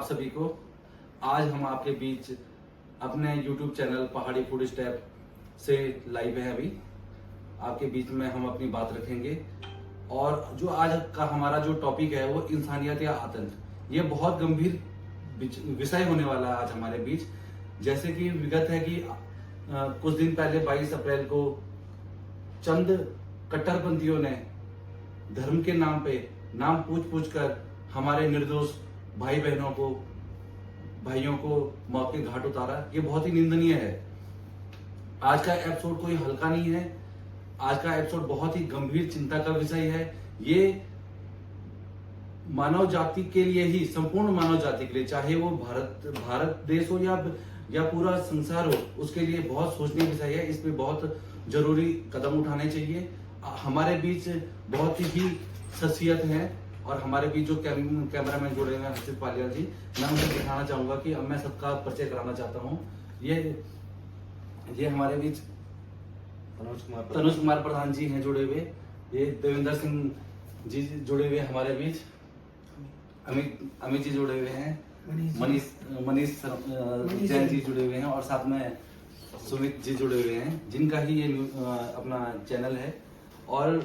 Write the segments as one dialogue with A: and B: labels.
A: आप सभी को। आज हम आपके बीच अपने YouTube चैनल पहाड़ी फूड स्टेप से लाइव है। अभी आपके बीच में हम अपनी बात रखेंगे और जो आज का हमारा जो टॉपिक है वो इंसानियत या आतंक, ये बहुत गंभीर विषय होने वाला है आज हमारे बीच। जैसे कि विगत है कि कुछ दिन पहले 22 अप्रैल को चंद कट्टरपंथियों ने धर्म के नाम पे नाम पूछ कर हमारे निर्दोष भाइयों को मौत के घाट उतारा। ये बहुत ही निंदनीय है। आज का एपिसोड कोई हल्का नहीं है। आज का एपिसोड बहुत ही गंभीर चिंता का विषय है। ये मानव जाति के लिए ही, संपूर्ण मानव जाति के लिए, चाहे वो भारत देश हो या पूरा संसार हो, उसके लिए बहुत सोचने विषय है। इस पे बहुत जरूरी कदम उठाने चाहिए। हमारे बीच बहुत ही शख्सियत है और हमारे बीच जो कैमरामैन जुड़े हुए हैं हर्षित पालिया जी, मैं उन्हें दिखाना चाहूंगा कि अब मैं सबका परिचय कराना चाहता हूँ। ये हमारे बीच तनुज कुमार प्रधान जी हैं जुड़े हुए। ये देवेंद्र सिंह जी जुड़े हुए हमारे बीच। अमित जी जुड़े हुए हैं। मनीष जैन जी जुड़े हुए हैं और साथ में सुमित जी जुड़े हुए हैं, जिनका ही ये अपना चैनल है। और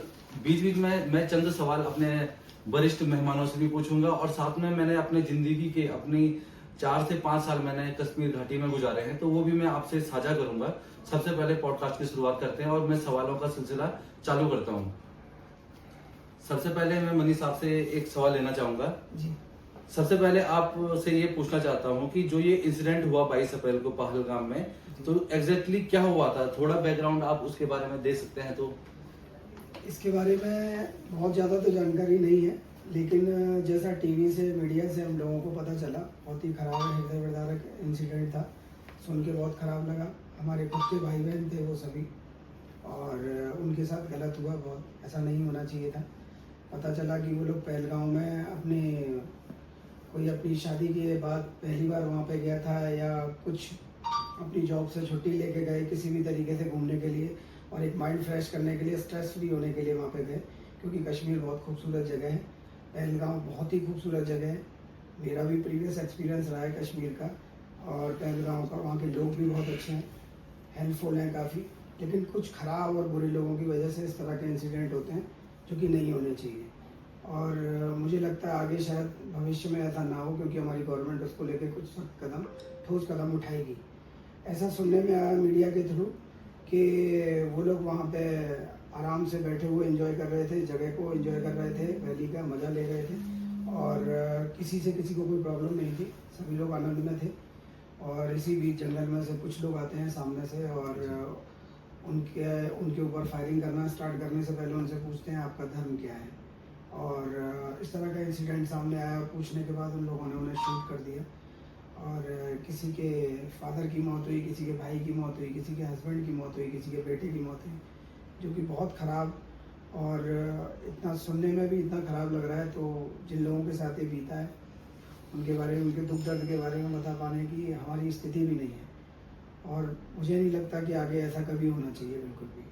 A: बीच में मैं चंद सवाल अपने वरिष्ठ मेहमानों से भी पूछूंगा और साथ में मैंने अपने जिंदगी के अपनी 4 से 5 साल मैंने कश्मीर घाटी में गुजारे हैं, तो वो भी मैं आपसे साझा करूंगा। सबसे पहले पॉडकास्ट की शुरुआत करते हैं और मैं सवालों का सिलसिला चालू करता हूँ। सबसे पहले मैं मनीष साहब से एक सवाल लेना चाहूंगा जी। सबसे पहले आपसे ये पूछना चाहता हूँ कि जो ये इंसिडेंट हुआ 22 अप्रैल को पहलगाम में, तो एग्जैक्टली क्या हुआ था? थोड़ा बैकग्राउंड आप उसके बारे में दे सकते हैं? तो
B: इसके बारे में बहुत ज़्यादा तो जानकारी नहीं है, लेकिन जैसा टीवी से, मीडिया से हम लोगों को पता चला, बहुत ही खराब हृदय विदारक इंसिडेंट था। सुन के बहुत खराब लगा। हमारे खुद के भाई बहन थे वो सभी, और उनके साथ गलत हुआ बहुत। ऐसा नहीं होना चाहिए था। पता चला कि वो लोग पहलगाम में अपनी शादी के बाद पहली बार वहाँ पे गया था, या कुछ अपनी जॉब से छुट्टी लेके गए किसी भी तरीके से घूमने के लिए, और एक माइंड फ्रेश करने के लिए, स्ट्रेस फ्री होने के लिए वहाँ पे गए। क्योंकि कश्मीर बहुत खूबसूरत जगह है, पहलगाम बहुत ही खूबसूरत जगह है। मेरा भी प्रीवियस एक्सपीरियंस रहा है कश्मीर का और पहलगाम का। वहाँ के लोग भी बहुत अच्छे हैं, हेल्पफुल हैं काफ़ी। लेकिन कुछ ख़राब और बुरे लोगों की वजह से इस तरह के इंसिडेंट होते हैं जो कि नहीं होने चाहिए। और मुझे लगता है आगे शायद भविष्य में ऐसा ना हो, क्योंकि हमारी गवर्नमेंट उसको लेकर कुछ ठोस कदम उठाएगी। ऐसा सुनने में आया मीडिया के थ्रू कि वो लोग वहाँ पे आराम से बैठे हुए एंजॉय कर रहे थे, जगह को एंजॉय कर रहे थे, वैली का मज़ा ले रहे थे, और किसी को कोई प्रॉब्लम नहीं थी। सभी लोग आनंद में थे। और इसी बीच जंगल में से कुछ लोग आते हैं सामने से और उनके ऊपर फायरिंग करना स्टार्ट करने से पहले उनसे पूछते हैं आपका धर्म क्या है। और इस तरह का इंसिडेंट सामने आया। पूछने के बाद उन लोगों ने उन्हें शूट कर दिया, और किसी के फादर की मौत हुई, किसी के भाई की मौत हुई, किसी के हस्बैंड की मौत हुई, किसी के बेटे की मौत हुई, जो कि बहुत ख़राब। और इतना सुनने में भी इतना ख़राब लग रहा है। तो जिन लोगों के साथ ये बीता है उनके बारे में, उनके दुख दर्द के बारे में बता पाने की हमारी स्थिति भी नहीं है। और मुझे नहीं लगता कि आगे ऐसा कभी होना चाहिए, बिल्कुल भी।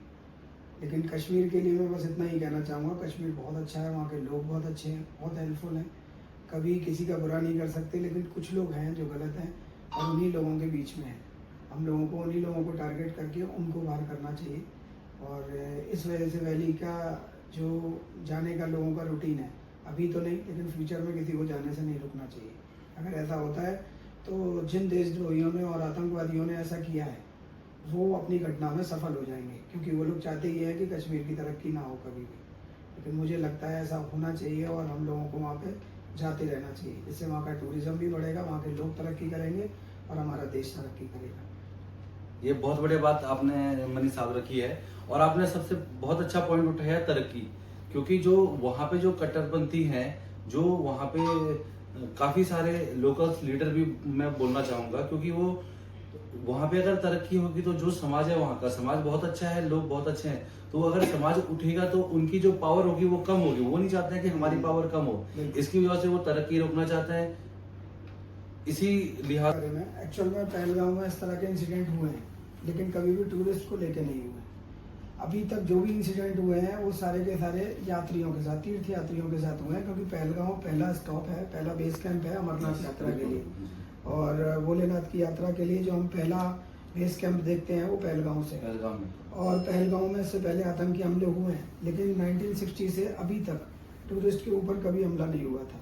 B: लेकिन कश्मीर के लिए मैं बस इतना ही कहना चाहूँगा, कश्मीर बहुत अच्छा है, वहाँ के लोग बहुत अच्छे हैं, बहुत हेल्पफुल हैं। कभी किसी का बुरा नहीं कर सकते, लेकिन कुछ लोग हैं जो गलत हैं और उन्हीं लोगों के बीच में हैं। हम लोगों को उन्हीं लोगों को टारगेट करके उनको बाहर करना चाहिए। और इस वजह से वैली का जो जाने का लोगों का रूटीन है, अभी तो नहीं, लेकिन फ्यूचर में किसी को जाने से नहीं रुकना चाहिए। अगर ऐसा होता है तो जिन देशद्रोहियों ने और आतंकवादियों ने ऐसा किया है वो अपनी घटना में सफल हो जाएंगे, क्योंकि वो लोग चाहते ही हैं कि कश्मीर की तरक्की ना हो कभी भी। लेकिन मुझे लगता है ऐसा होना चाहिए और हम लोगों को वहाँ पे जाते रहना चाहिए। इससे वहाँ का टूरिज्म भी बढ़ेगा, वहाँ के लोग तरक्की करेंगे और हमारा देश तरक्की करेगा।
A: ये बहुत बड़ी बात आपने मनीष साहब रखी है और आपने सबसे बहुत अच्छा पॉइंट उठाया, तरक्की। क्योंकि जो वहाँ पे जो कट्टरपंथी हैं, जो वहाँ पे काफी सारे लोकल लीडर भी मैं बोलना चाहूंगा, क्योंकि वो वहाँ पे अगर तरक्की होगी तो जो समाज है, वहाँ का समाज बहुत अच्छा है, लोग बहुत अच्छे हैं, तो अगर समाज उठेगा तो उनकी जो पावर होगी वो कम होगी। वो नहीं चाहते हैं कि हमारी पावर कम हो, इसकी वजह से वो तरक्की रोकना चाहते हैं। इसी लिहाज
B: एक्चुअल में पहलगाम में इस तरह के इंसिडेंट हुए हैं, लेकिन कभी भी टूरिस्ट को लेके नहीं हुए। अभी तक जो भी इंसिडेंट हुए हैं वो सारे के सारे यात्रियों के साथ, तीर्थ यात्रियों के साथ हुए हैं, क्योंकि पहलगांव पहला स्टॉप है, पहला बेस कैंप है अमरनाथ यात्रा के लिए। और भोलेनाथ की यात्रा के लिए जो हम पहला बेस कैंप देखते हैं वो पहलगांव से।
A: पहलगाम में
B: और पहलगांव में से पहले आतंकी हमले हुए हैं, लेकिन 1960 से अभी तक टूरिस्ट के ऊपर कभी हमला नहीं हुआ था,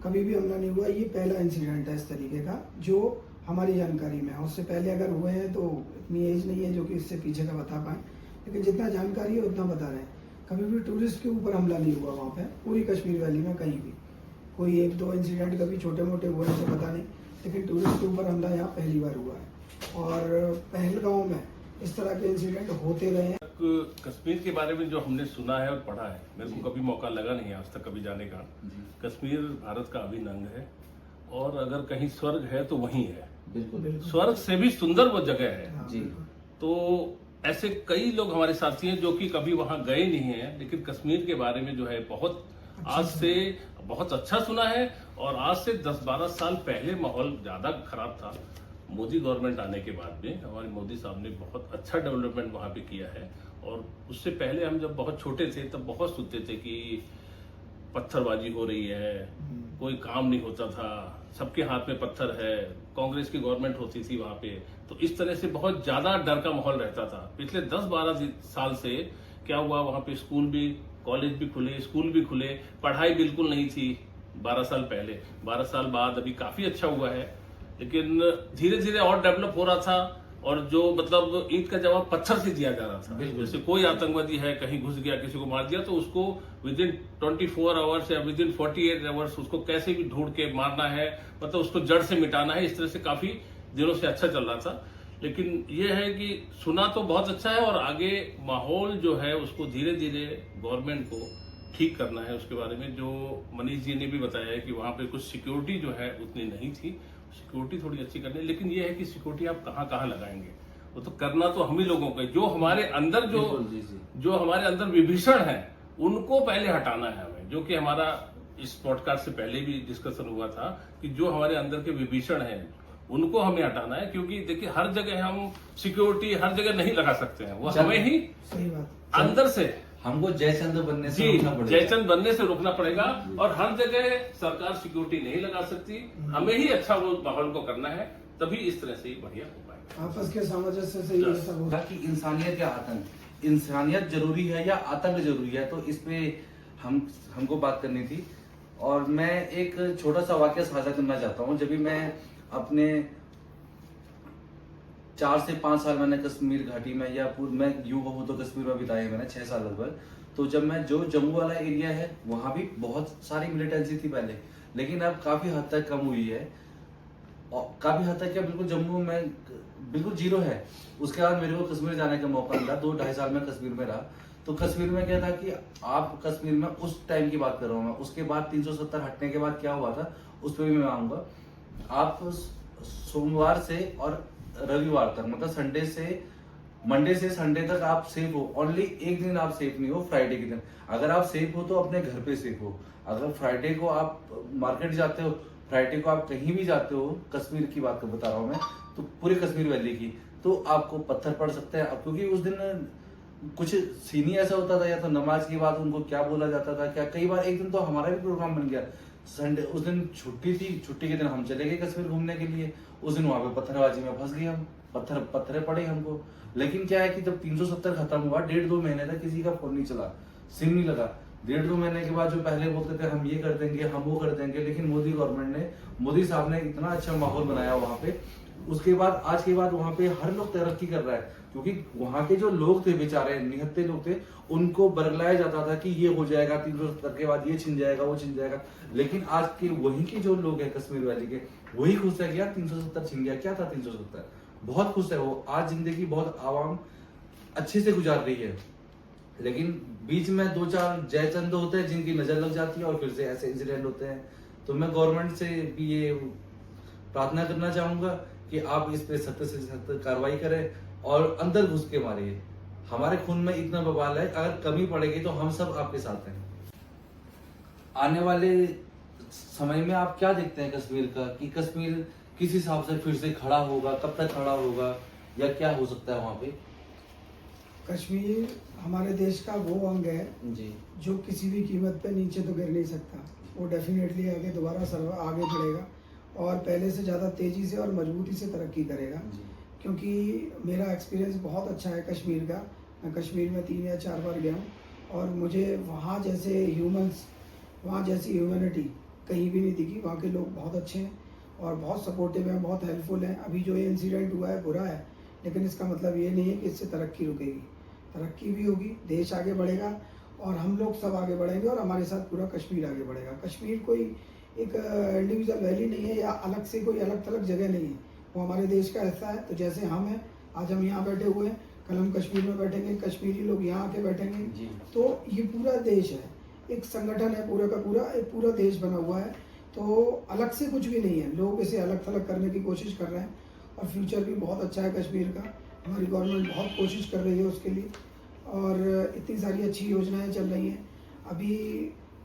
B: कभी भी हमला नहीं हुआ। ये पहला इंसिडेंट है इस तरीके का जो हमारी जानकारी में है। उससे पहले अगर हुए हैं तो इतनी एज नहीं है जो कि इससे पीछे का बता पाए, लेकिन जितना जानकारी है उतना बता रहे हैं। कभी भी टूरिस्ट के ऊपर हमला नहीं हुआ वहाँ पे, पूरी कश्मीर वैली में कहीं भी। कोई एक दो इंसिडेंट कभी छोटे मोटे हुए हैं तो पता नहीं, लेकिन टूरिस्ट के ऊपर हमला यहाँ पहली बार हुआ है। और पहलगांव में इस तरह के इंसिडेंट होते रहे हैं।
C: कश्मीर के बारे में जो हमने सुना है और पढ़ा है, मेरे को कभी मौका लगा नहीं है आज तक कभी जाने का। कश्मीर भारत का अभिन्न अंग है और अगर कहीं स्वर्ग है तो वहीं है।
A: बिल्कुल
C: स्वर्ग से भी सुंदर वो जगह है।
B: हाँ,
A: जी।
C: तो ऐसे कई लोग हमारे साथी हैं जो कि कभी वहां गए नहीं हैं, लेकिन कश्मीर के बारे में जो है बहुत आज से बहुत अच्छा सुना है। और आज से 10-12 साल पहले माहौल ज्यादा खराब था। मोदी गवर्नमेंट आने के बाद में हमारे मोदी साहब ने बहुत अच्छा डेवलपमेंट वहां पे किया है। और उससे पहले हम जब बहुत छोटे थे तब बहुत सुनते थे कि पत्थरबाजी हो रही है, कोई काम नहीं होता था, सबके हाथ में पत्थर है, कांग्रेस की गवर्नमेंट होती थी वहां पे। तो इस तरह से बहुत ज्यादा डर का माहौल रहता था। पिछले 10-12 साल से क्या हुआ, वहां पे स्कूल भी, कॉलेज भी खुले, स्कूल भी खुले, पढ़ाई बिल्कुल नहीं थी 12 साल पहले। 12 साल बाद अभी काफी अच्छा हुआ है, लेकिन धीरे धीरे और डेवलप हो रहा था। और जो मतलब ईंट का जवाब पत्थर से दिया जा रहा था। जैसे कोई आतंकवादी है, कहीं घुस गया, किसी को मार दिया, तो उसको विद इन 24 आवर्स या विद इन 48 आवर्स उसको कैसे भी ढूंढ के मारना है, मतलब उसको जड़ से मिटाना है। इस तरह से काफी दिनों से अच्छा चल रहा था। लेकिन ये है कि सुना तो बहुत अच्छा है, और आगे माहौल जो है उसको धीरे धीरे गवर्नमेंट को ठीक करना है। उसके बारे में जो मनीष जी ने भी बताया है कि वहां पे कुछ सिक्योरिटी जो है उतनी नहीं थी, सिक्योरिटी थोड़ी अच्छी करनी है। लेकिन ये है कि सिक्योरिटी आप कहाँ कहाँ लगाएंगे, वो तो करना तो हम ही लोगों को है। जो हमारे अंदर जो हमारे अंदर विभीषण है उनको पहले हटाना है हमें, जो कि हमारा इस पॉडकास्ट से पहले भी डिस्कशन हुआ था कि जो हमारे अंदर के विभीषण है उनको हमें हटाना है। क्योंकि देखिए हर जगह हम सिक्योरिटी हर जगह नहीं लगा सकते हैं, वो हमें ही
B: सही बात,
C: अंदर से
A: हमको जयचंद्र बनने से
C: जी
A: रोकना पड़ेगा।
C: जयचंद बनने से रोकना पड़ेगा। और हर जगह सरकार सिक्योरिटी नहीं लगा सकती, हमें ही अच्छा वो माहौल को करना है, तभी इस तरह से ही बढ़िया हो पाएगा।
B: आपस के सामंजस्य से ये सब होगा।
A: कि इंसानियत या आतंक, इंसानियत जरूरी है या आतंक जरूरी है, तो इस पे हमको बात करनी थी। और मैं एक छोटा सा वाक्य साझा करना चाहता हूँ। जब भी मैं अपने 4 से 5 साल मैंने कश्मीर घाटी में या मैं यूं कहूँ तो कश्मीर में बिताए मैंने 6 साल लगभग। तो जब मैं जो जम्मू वाला एरिया है वहां भी बहुत सारी मिलिटेंसी थी पहले, लेकिन अब काफी हद तक कम हुई है। और काफी हद तक क्या बिल्कुल जम्मू में बिल्कुल जीरो है। उसके बाद मेरे को कश्मीर जाने का मौका मिला, 2-2.5 साल में कश्मीर में रहा। तो कश्मीर में क्या था कि आप कश्मीर में उस टाइम की बात कर रहा हूँ मैं, उसके बाद 370 हटने के बाद क्या हुआ था उस पर भी मैं आऊंगा। आप सोमवार से और रविवार तक, मतलब मंडे से संडे तक आप सेफ हो। ओनली एक दिन आप सेफ नहीं हो, फ्राइडे के दिन। अगर आप सेफ हो तो अपने घर पे सेफ हो। अगर फ्राइडे को आप मार्केट जाते हो, फ्राइडे को आप कहीं भी जाते हो, कश्मीर की बात बता रहा हूँ मैं, तो पूरी कश्मीर वैली की, तो आपको पत्थर पड़ सकते हैं। क्योंकि उस दिन कुछ सीन ही ऐसा होता था, या तो नमाज के बाद उनको क्या बोला जाता था क्या। कई बार एक दिन तो हमारा भी प्रोग्राम बन गया, संडे उस दिन छुट्टी थी, छुट्टी के दिन हम चले गए कश्मीर घूमने के लिए। उस दिन वहां पे पत्थरबाजी में फंस गए हम, पत्थरे पड़े हमको। लेकिन क्या है कि जब 370 खत्म हुआ, 1.5-2 महीने तक किसी का फोन नहीं चला, सिम नहीं लगा। 1.5-2 महीने के बाद जो पहले बोलते थे हम ये कर देंगे, हम वो कर देंगे, लेकिन मोदी साहब ने इतना अच्छा माहौल बनाया वहां पे। उसके बाद आज के बाद वहां पे हर लोग तरक्की कर रहा है, क्योंकि वहां के जो लोग थे बेचारे निहत्थे लोग थे, उनको बरगलाया जाता था कि ये हो जाएगा 370 के बाद, ये छिन जाएगा, वो छिन जाएगा। लेकिन आज के वहीं के जो लोग हैं कश्मीर वैली के, वही खुश है कि यार 370 छिन गया, क्या था 370, बहुत खुश है वो। आज जिंदगी बहुत आवाम अच्छे से गुजार रही है। लेकिन बीच में 2-4 जयचंद होते हैं जिनकी नजर लग जाती है और फिर से ऐसे इंसिडेंट होते हैं। तो मैं गवर्नमेंट से भी ये प्रार्थना करना चाहूंगा कि आप इस पे सख्त से सख्त कार्रवाई करें और अंदर घुस के मारिए। हमारे खून में इतना बवाल है, अगर कमी पड़ेगी तो हम सब आपके साथ हैं। आने वाले समय में आप क्या देखते हैं कश्मीर का, कि कश्मीर किस हिसाब से फिर से खड़ा होगा, कब तक खड़ा होगा, या क्या हो सकता है वहां पे?
B: कश्मीर हमारे देश का वो अंग है
A: जी
B: जो किसी भी कीमत पे नीचे तो गिर नहीं सकता। वो डेफिनेटली आगे दोबारा आगे बढ़ेगा और पहले से ज़्यादा तेज़ी से और मजबूती से तरक्की करेगा।
A: जी
B: क्योंकि मेरा एक्सपीरियंस बहुत अच्छा है कश्मीर का। मैं कश्मीर में 3 या 4 बार गया हूँ और मुझे वहाँ जैसे वहाँ जैसी ह्यूमैनिटी कहीं भी नहीं दिखी। वहाँ के लोग बहुत अच्छे हैं और बहुत सपोर्टिव हैं, बहुत हेल्पफुल हैं। अभी जो ये इंसिडेंट हुआ है बुरा है, लेकिन इसका मतलब ये नहीं है कि इससे तरक्की रुकेगी। तरक्की भी होगी, देश आगे बढ़ेगा और हम लोग सब आगे बढ़ेंगे और हमारे साथ पूरा कश्मीर आगे बढ़ेगा। कश्मीर कोई एक इंडिविजुअल वैली नहीं है या अलग से कोई अलग थलग जगह नहीं है, वो हमारे देश का हिस्सा है। तो जैसे हम हैं, आज हम यहाँ बैठे हुए हैं, कल हम कश्मीर में बैठेंगे, कश्मीरी लोग यहाँ आके बैठेंगे।
A: जी
B: तो ये पूरा देश है, एक संगठन है पूरा का पूरा, एक पूरा देश बना हुआ है। तो अलग से कुछ भी नहीं है, लोग इसे अलग थलग करने की कोशिश कर रहे हैं और फ्यूचर भी बहुत अच्छा है कश्मीर का। हमारी गवर्नमेंट बहुत कोशिश कर रही है उसके लिए और इतनी सारी अच्छी योजनाएं चल रही हैं। अभी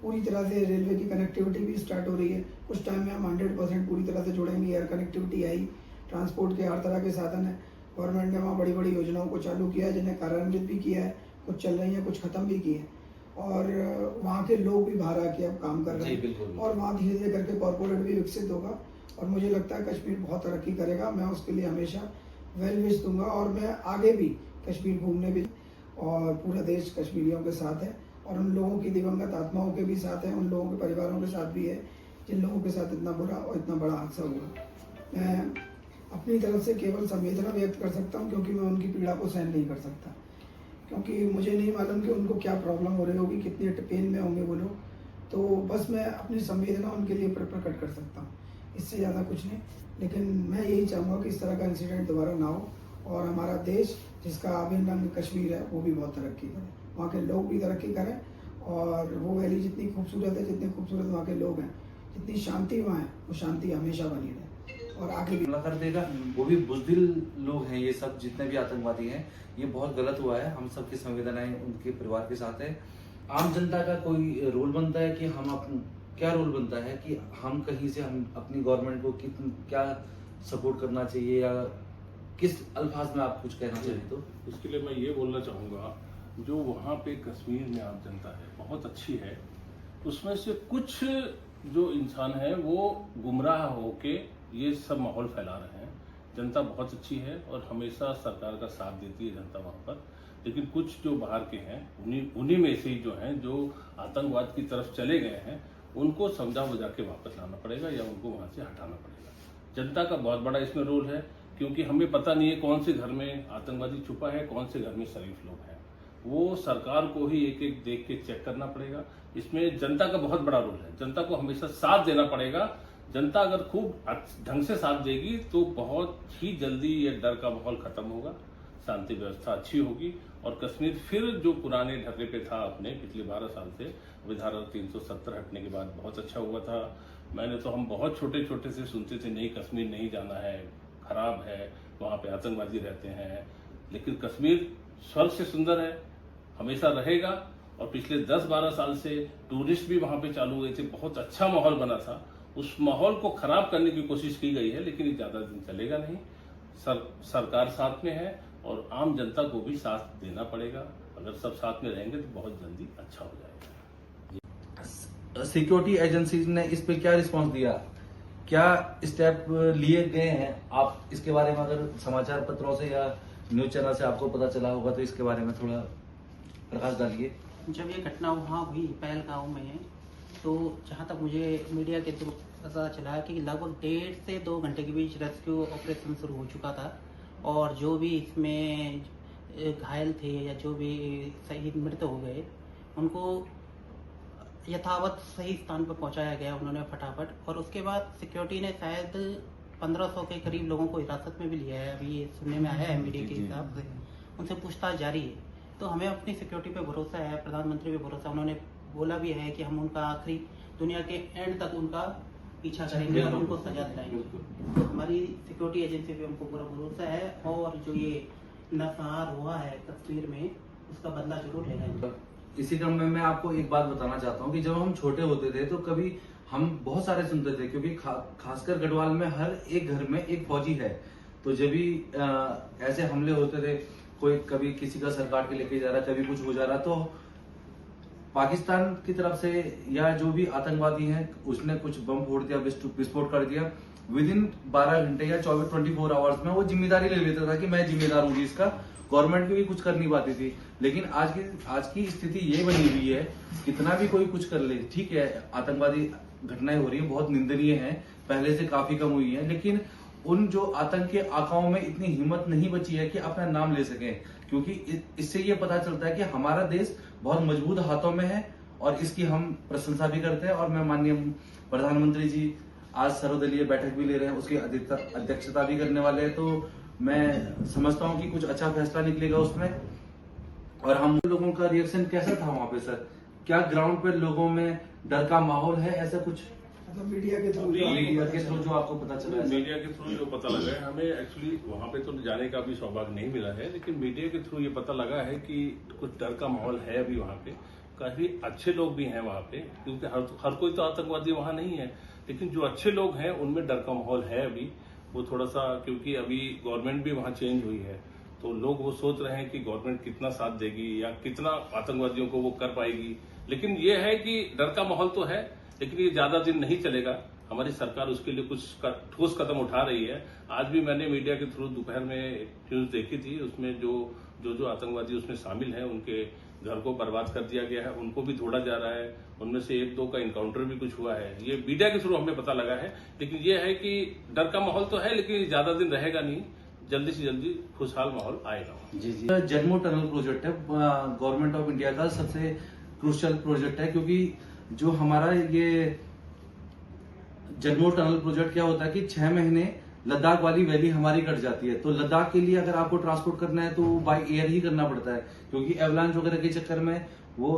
B: पूरी तरह से रेलवे की कनेक्टिविटी भी स्टार्ट हो रही है। कुछ टाइम में हम 100% पूरी तरह से जुड़ेंगे। एयर कनेक्टिविटी आई, ट्रांसपोर्ट के हर तरह के साधन है। गवर्नमेंट ने वहाँ बड़ी बड़ी योजनाओं को चालू किया है, जिन्हें कार्यान्वित भी किया है, कुछ चल रही हैं, कुछ ख़त्म भी की है। और वहाँ के लोग भी बाहर आके अब काम कर रहे हैं और वहाँ धीरे धीरे करके कॉर्पोरेट भी विकसित होगा और मुझे लगता है कश्मीर बहुत तरक्की करेगा। मैं उसके लिए हमेशा वेल विश दूंगा और मैं आगे भी कश्मीर घूमने भी, और पूरा देश कश्मीरियों के साथ है और उन लोगों की दिवंगत आत्माओं के भी साथ है, उन लोगों के परिवारों के साथ भी है जिन लोगों के साथ इतना बुरा और इतना बड़ा हादसा हुआ। मैं अपनी तरफ से केवल संवेदना व्यक्त कर सकता हूँ क्योंकि मैं उनकी पीड़ा को सहन नहीं कर सकता, क्योंकि मुझे नहीं मालूम कि उनको क्या प्रॉब्लम हो रही होगी, कितने पेन में होंगे वो लोग। तो बस मैं अपनी संवेदना उनके लिए प्रकट कर सकता हूँ, इससे ज़्यादा कुछ नहीं। लेकिन मैं यही चाहूँगा कि इस तरह का इंसिडेंट दोबारा ना हो और हमारा देश जिसका अभिन्न अंग कश्मीर है वो भी बहुत तरक्की करे, वहाँ के लोग भी तरक्की करें और वो वैली जितनी खूबसूरत है, जितने खूबसूरत वहाँ के लोग हैं, जितनी शांति वहाँ है, वो शांति हमेशा बनी रहे और आगे भी
A: हमला कर देगा। वो भी बुज़दिल लोग हैं ये सब, जितने भी आतंकवादी हैं। ये बहुत गलत हुआ है, हम सबकी संवेदनाएं उनके परिवार के साथ है। आम जनता का कोई रोल बनता है कि हम क्या रोल बनता है कि हम कहीं से हम अपनी गवर्नमेंट को क्या सपोर्ट करना चाहिए या किस अल्फाज में आप कुछ कहना चाहिए? तो
C: इसके लिए मैं ये बोलना चाहूँगा, जो वहाँ पे कश्मीर में आम जनता है बहुत अच्छी है। उसमें से कुछ जो इंसान है वो गुमराह होके ये सब माहौल फैला रहे हैं। जनता बहुत अच्छी है और हमेशा सरकार का साथ देती है जनता वहाँ पर। लेकिन कुछ जो बाहर के हैं उन्हीं में से ही जो हैं जो आतंकवाद की तरफ चले गए हैं, उनको समझा बुझा के वापस लाना पड़ेगा या उनको वहाँ से हटाना पड़ेगा। जनता का बहुत बड़ा इसमें रोल है, क्योंकि हमें पता नहीं है कौन से घर में आतंकवादी छुपा है, कौन से घर में शरीफ लोग हैं। वो सरकार को ही एक एक देख के चेक करना पड़ेगा। इसमें जनता का बहुत बड़ा रोल है, जनता को हमेशा साथ देना पड़ेगा। जनता अगर खूब ढंग से साथ देगी तो बहुत ही जल्दी ये डर का माहौल खत्म होगा, शांति व्यवस्था अच्छी होगी और कश्मीर फिर जो पुराने ढर्रे पे था अपने पिछले 12 साल से, धारा 370 हटने के बाद बहुत अच्छा हुआ था। हम बहुत छोटे छोटे से सुनते थे नहीं कश्मीर नहीं जाना है, खराब है, वहाँ पे आतंकवादी रहते हैं। लेकिन कश्मीर स्वर्ग से सुंदर है, हमेशा रहेगा। और पिछले 10-12 साल से टूरिस्ट भी वहाँ पे चालू हुए थे, बहुत अच्छा माहौल बना था। उस माहौल को खराब करने की कोशिश की गई है, लेकिन ये ज्यादा दिन चलेगा नहीं। सरकार साथ में है और आम जनता को भी साथ देना पड़ेगा। अगर सब साथ में रहेंगे तो बहुत जल्दी अच्छा हो जाएगा।
A: सिक्योरिटी एजेंसीज ने इस पे क्या रिस्पांस दिया, क्या स्टेप लिए गए हैं? आप इसके बारे में अगर समाचार पत्रों से या न्यूज चैनल से आपको पता चला होगा तो इसके बारे में थोड़ा प्रकाश डालिए।
D: जब ये घटना वहाँ हुई पहलगांव में, तो जहाँ तक मुझे मीडिया के थ्रू पता चला कि लगभग 1.5 से 2 घंटे के बीच रेस्क्यू ऑपरेशन शुरू हो चुका था और जो भी इसमें घायल थे या जो भी शहीद मृत हो गए उनको यथावत सही स्थान पर पहुंचाया गया उन्होंने फटाफट। और उसके बाद सिक्योरिटी ने शायद 1500 के करीब लोगों को हिरासत में भी लिया है, अभी ये सुनने में आया है मीडिया के हिसाब से। उनसे पूछताछ जारी है। तो हमें अपनी सिक्योरिटी पे भरोसा है, प्रधानमंत्री पे भरोसा। उन्होंने बोला भी है कि हम उनका आखिरी दुनिया के एंड तक उनका पीछा करेंगे और उनको सजा दिलाएंगे। हमारी सिक्योरिटी एजेंसी पे हमको पूरा भरोसा है और जो ये नरसंहार हुआ है कश्मीर में उसका बदला जरूर लेगा।
A: इसी क्रम में मैं आपको एक बात बताना चाहता हूँ कि जब हम छोटे होते थे तो कभी हम बहुत सारे सुनते थे, क्योंकि खासकर गढ़वाल में हर एक घर में एक फौजी है। तो जब भी ऐसे हमले होते थे, कोई कभी किसी का सर काट के लेके जा रहा है, कभी कुछ हो जा रहा है, तो पाकिस्तान की तरफ से या जो भी आतंकवादी हैं उसने कुछ बम फोड़ दिया, विस्फोट कर दिया, विद इन 12 घंटे या 24 आवर्स में वो जिम्मेदारी ले लेता था कि मैं जिम्मेदार हूँ इसका, गवर्नमेंट भी कुछ कर नहीं पाती थी। लेकिन आज की स्थिति ये बनी हुई है, कितना भी कोई कुछ कर ले, ठीक है आतंकवादी घटनाएं हो रही है, बहुत निंदनीय है, पहले से काफी कम हुई है, लेकिन उन जो आतंक के आकाओं में इतनी हिम्मत नहीं बची है कि अपना नाम ले सकें, क्योंकि इससे ये पता चलता है कि हमारा देश बहुत मजबूत हाथों में है और इसकी हम प्रशंसा भी करते हैं। और मैं माननीय प्रधानमंत्री जी आज सर्वदलीय बैठक भी ले रहे हैं, उसकी अध्यक्षता भी करने वाले हैं, तो मैं समझता हूं कि कुछ अच्छा फैसला निकलेगा उसमें। और हम लोगों का रिएक्शन कैसा था वहां पे सर? क्या ग्राउंड पे लोगों में डर का माहौल है, ऐसा कुछ?
B: मतलब मीडिया के थ्रू
A: जो आपको पता चला है?
C: मीडिया के थ्रू जो पता लगा है, हमें एक्चुअली वहाँ पे तो जाने का भी सौभाग्य नहीं मिला है, लेकिन मीडिया के थ्रू ये पता लगा है कि कुछ डर का माहौल है अभी वहाँ पे। काफी अच्छे लोग भी हैं वहाँ पे, क्योंकि हर कोई तो आतंकवादी वहाँ नहीं है, लेकिन जो अच्छे लोग हैं उनमें डर का माहौल है अभी। वो थोड़ा सा, क्योंकि अभी गवर्नमेंट भी वहाँ चेंज हुई है, तो लोग वो सोच रहे हैं कि गवर्नमेंट कितना साथ देगी या कितना आतंकवादियों को वो कर पाएगी। लेकिन ये है कि डर का माहौल तो है, लेकिन ये ज्यादा दिन नहीं चलेगा। हमारी सरकार उसके लिए कुछ ठोस कदम उठा रही है। आज भी मैंने मीडिया के थ्रू दोपहर में न्यूज देखी थी, उसमें जो आतंकवादी उसमें शामिल हैं उनके घर को बर्बाद कर दिया गया है, उनको भी ढूंढा जा रहा है, उनमें से 1-2 का इनकाउंटर भी कुछ हुआ है। ये मीडिया के थ्रू हमें पता लगा है, लेकिन ये है कि डर का माहौल तो है, लेकिन ज्यादा दिन रहेगा नहीं, जल्दी से जल्दी खुशहाल माहौल आएगा।
A: जी जी, जम्मू टनल प्रोजेक्ट है गवर्नमेंट ऑफ इंडिया का सबसे क्रूशियल प्रोजेक्ट है, क्योंकि जो हमारा ये जम्मू टनल प्रोजेक्ट क्या होता है कि 6 महीने लद्दाख वाली वैली हमारी कट जाती है, तो लद्दाख के लिए अगर आपको ट्रांसपोर्ट करना है तो बाय एयर ही करना पड़ता है, क्योंकि एवलांच वगैरह के चक्कर में वो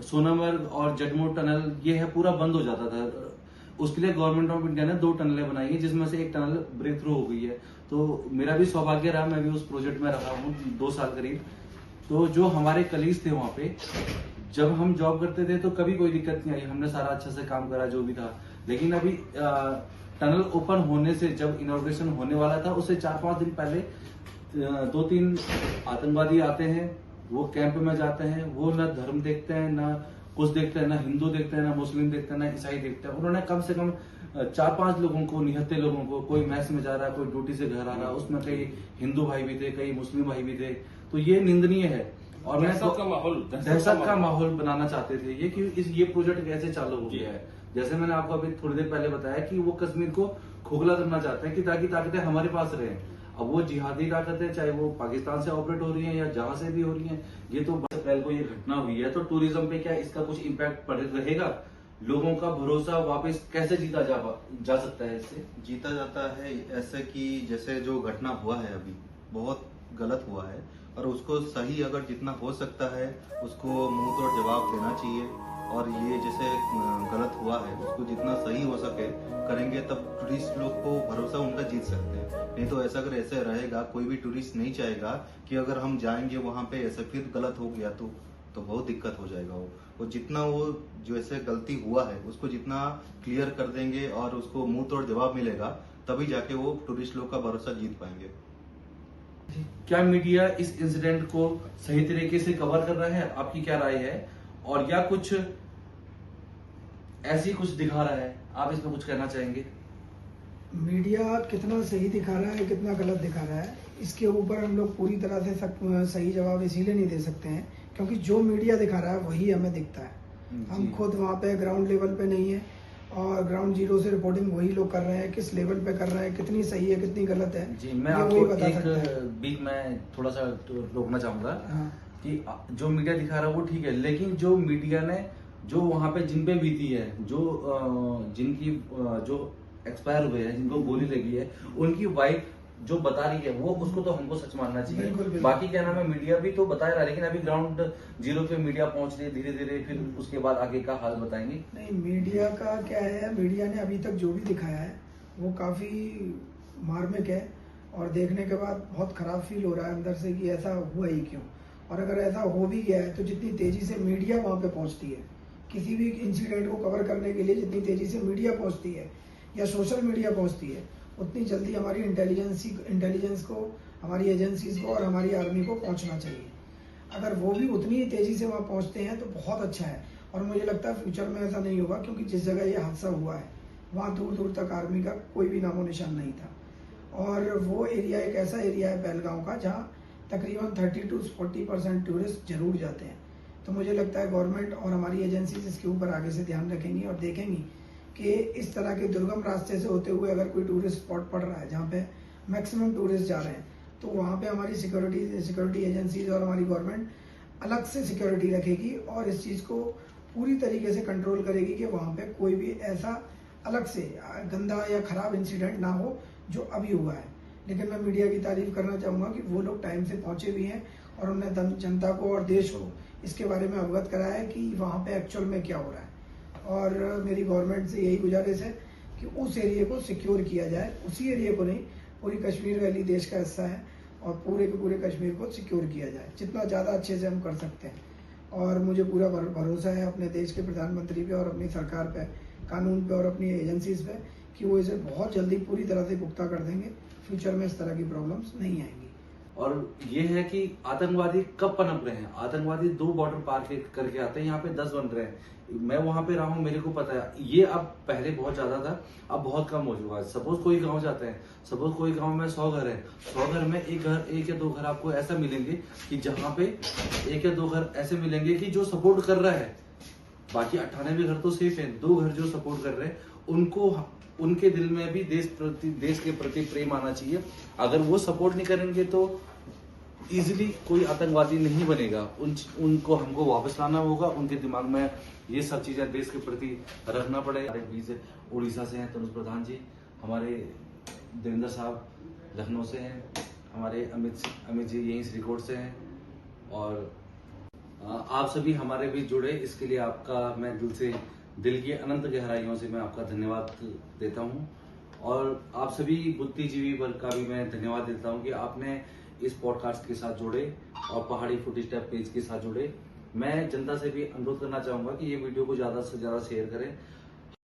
A: सोनामर्ग और जम्मू टनल ये है पूरा बंद हो जाता था। उसके लिए गवर्नमेंट ऑफ इंडिया ने 2 टनलें बनाई है, जिसमें से एक टनल ब्रेक थ्रू हो गई है। तो मेरा भी सौभाग्य रहा, मैं भी उस प्रोजेक्ट में रहा हूँ 2 साल करीब। तो जो हमारे कलीग्स थे वहां पे, जब हम जॉब करते थे तो कभी कोई दिक्कत नहीं आई, हमने सारा अच्छे से काम करा जो भी था। लेकिन अभी टनल ओपन होने से, जब इनॉग्रेशन होने वाला था उससे 4-5 दिन पहले 2-3 आतंकवादी आते हैं, वो कैंप में जाते हैं, वो ना धर्म देखते हैं, ना कुछ देखते हैं, ना हिंदू देखते हैं, ना मुस्लिम देखते हैं, ना ईसाई देखते हैं। उन्होंने कम से कम 4-5 लोगों को, निहत्थे लोगों को, कोई मैच में जा रहा है, कोई ड्यूटी से घर आ रहा है, उसमें कई हिंदू भाई भी थे, कई मुस्लिम भाई भी थे। तो ये निंदनीय है और दहशत का माहौल बनाना चाहते थे ये, कि ये प्रोजेक्ट कैसे चालू हो गया है। जैसे मैंने आपको अभी थोड़ी देर पहले बताया कि वो कश्मीर को खोखला करना चाहते हैं कि ताकि ताकतें हमारे पास रहें। अब वो जिहादी ताकतें चाहे वो पाकिस्तान से ऑपरेट हो रही हैं या जहां से भी हो रही हैं, ये तो अप्रैल को ये घटना हुई है, तो टूरिज्म पे क्या इसका कुछ इम्पैक्ट रहेगा? लोगों का भरोसा वापस कैसे जीता जा सकता है? इससे
E: जीता जाता है ऐसे कि जैसे जो घटना हुआ है अभी बहुत गलत हुआ है, और उसको सही अगर जितना हो सकता है उसको मुंह तोड़ जवाब देना चाहिए। और ये जैसे गलत हुआ है उसको जितना सही हो सके करेंगे, तब टूरिस्ट लोग को भरोसा उनका जीत सकते हैं। नहीं तो ऐसा अगर ऐसे रहेगा, कोई भी टूरिस्ट नहीं चाहेगा कि अगर हम जाएंगे वहां पे ऐसे फिर गलत हो गया तो बहुत दिक्कत हो जाएगा। वो जितना वो जो ऐसे गलती हुआ है उसको जितना क्लियर कर देंगे और उसको मुंह तोड़ जवाब मिलेगा, तभी जाके वो टूरिस्ट लोग का भरोसा जीत पाएंगे।
A: क्या मीडिया इस इंसिडेंट को सही तरीके से कवर कर रहा है? आपकी क्या राय है? और या कुछ ऐसी कुछ दिखा रहा है? आप इसमें कुछ कहना चाहेंगे?
B: मीडिया कितना सही दिखा रहा है, कितना गलत दिखा रहा है, इसके ऊपर हम लोग पूरी तरह से सही जवाब इसीलिए नहीं दे सकते हैं क्योंकि जो मीडिया दिखा रहा है वही हमें दिखता है। हम खुद वहाँ पे ग्राउंड लेवल पे नहीं है और ग्राउंड जीरो से रिपोर्टिंग वही लोग कर रहे हैं, किस लेवल पे कर रहे हैं, कितनी सही है कितनी गलत है।
A: जी, मैं आपको एक बीच में थोड़ा सा रोकना चाहूंगा कि जो मीडिया दिखा रहा है वो ठीक है, लेकिन जो मीडिया ने जो वहां पे जिन पे बीती है, जिनकी जो एक्सपायर हुए हैं, जिनको गोली लगी है, उनकी वाइफ जो बता रही है वो उसको तो हमको सच मानना चाहिए। बाकी क्या नाम है, मीडिया भी तो बता रहा है, लेकिन अभी ग्राउंड जीरो पे मीडिया पहुंच रही है धीरे धीरे, फिर उसके बाद आगे का हाल बताएंगे।
B: नहीं, मीडिया का क्या है, मीडिया ने अभी तक जो भी दिखाया है वो काफी मार्मिक है और देखने के बाद बहुत खराब फील हो रहा है अंदर से कि ऐसा हुआ ही क्यों। और अगर ऐसा हो भी गया है तो जितनी तेजी से मीडिया वहां पे पहुंचती है, किसी भी इंसिडेंट को कवर करने के लिए जितनी तेजी से मीडिया पहुंचती है या सोशल मीडिया पहुंचती है, उतनी जल्दी हमारी इंटेलिजेंस को हमारी एजेंसीज को और हमारी आर्मी को पहुंचना चाहिए। अगर वो भी उतनी ही तेजी से वहाँ पहुंचते हैं तो बहुत अच्छा है। और मुझे लगता है फ्यूचर में ऐसा नहीं होगा, क्योंकि जिस जगह ये हादसा हुआ है वहाँ दूर दूर तक आर्मी का कोई भी नामो निशान नहीं था। और वो एरिया एक ऐसा एरिया है पहलगांव का जहाँ तकरीबन 30 to 40% टूरिस्ट जरूर जाते हैं। तो मुझे लगता है गवर्नमेंट और हमारी एजेंसीज इसके ऊपर आगे से ध्यान रखेंगी और देखेंगी कि इस तरह के दुर्गम रास्ते से होते हुए अगर कोई टूरिस्ट स्पॉट पड़ रहा है जहाँ पे मैक्सिमम टूरिस्ट जा रहे हैं, तो वहाँ पे हमारी सिक्योरिटी एजेंसीज और हमारी गवर्नमेंट अलग से सिक्योरिटी रखेगी और इस चीज़ को पूरी तरीके से कंट्रोल करेगी कि वहाँ पे कोई भी ऐसा अलग से गंदा या खराब इंसिडेंट ना हो जो अभी हुआ है। लेकिन मैं मीडिया की तारीफ करना चाहूँगा कि वो लोग टाइम से पहुँचे भी हैं और उन्होंने जनता को और देश को इसके बारे में अवगत कराया है कि वहाँ पे एक्चुअल में क्या हो रहा है। और मेरी गवर्नमेंट से यही गुजारिश है कि उस एरिया को सिक्योर किया जाए, उसी एरिया को नहीं, पूरी कश्मीर वैली देश का हिस्सा है और पूरे के पूरे कश्मीर को सिक्योर किया जाए जितना ज़्यादा अच्छे से हम कर सकते हैं। और मुझे पूरा भरोसा है अपने देश के प्रधानमंत्री पे और अपनी सरकार पे, कानून पे और अपनी एजेंसीज पे कि वो इसे बहुत जल्दी पूरी तरह से पुख्ता कर देंगे। फ्यूचर में इस तरह की प्रॉब्लम्स नहीं आएंगी।
A: और ये है कि आतंकवादी कब पनप रहे हैं। आतंकवादी 2 बॉर्डर पार करके आते हैं, यहाँ पे 10 बन रहे हैं। मैं वहां पे रहा हूँ, मेरे को पता है। ये अब पहले बहुत ज्यादा था, अब बहुत कम हो चुका है। सपोज कोई गांव जाते हैं, सपोज कोई गांव में 100 घर है, 100 घर में एक या दो घर आपको ऐसा मिलेंगे कि जहाँ पे 1 या 2 घर ऐसे मिलेंगे कि जो सपोर्ट कर रहा है। बाकी 98 घर तो सेफ है, 2 घर जो सपोर्ट कर रहे हैं उनको, उनके दिल में भी देश के प्रति प्रेम आना चाहिए। अगर वो सपोर्ट नहीं करेंगे तो इजीली कोई आतंकवादी नहीं बनेगा। उनको हमको वापस लाना होगा, उनके दिमाग में ये सब चीजें देश के प्रति रखना पड़ेगा। हमारे बीच उड़ीसा से हैं तनुज प्रधान जी, हमारे देवेंद्र साहब लखनऊ से हैं, हमारे अमित जी यहीं श्रीकोट से हैं। और आप सभी हमारे बीच जुड़े, इसके लिए आपका मैं दिल की अनंत गहराइयों से मैं आपका धन्यवाद देता हूं। और आप सभी बुद्धिजीवी वर्ग का भी मैं धन्यवाद देता हूं कि आपने इस पॉडकास्ट के साथ जुड़े और पहाड़ी फुटस्टेप पेज के साथ जुड़े। मैं जनता से भी अनुरोध करना चाहूंगा कि ये वीडियो को ज्यादा से ज्यादा शेयर करें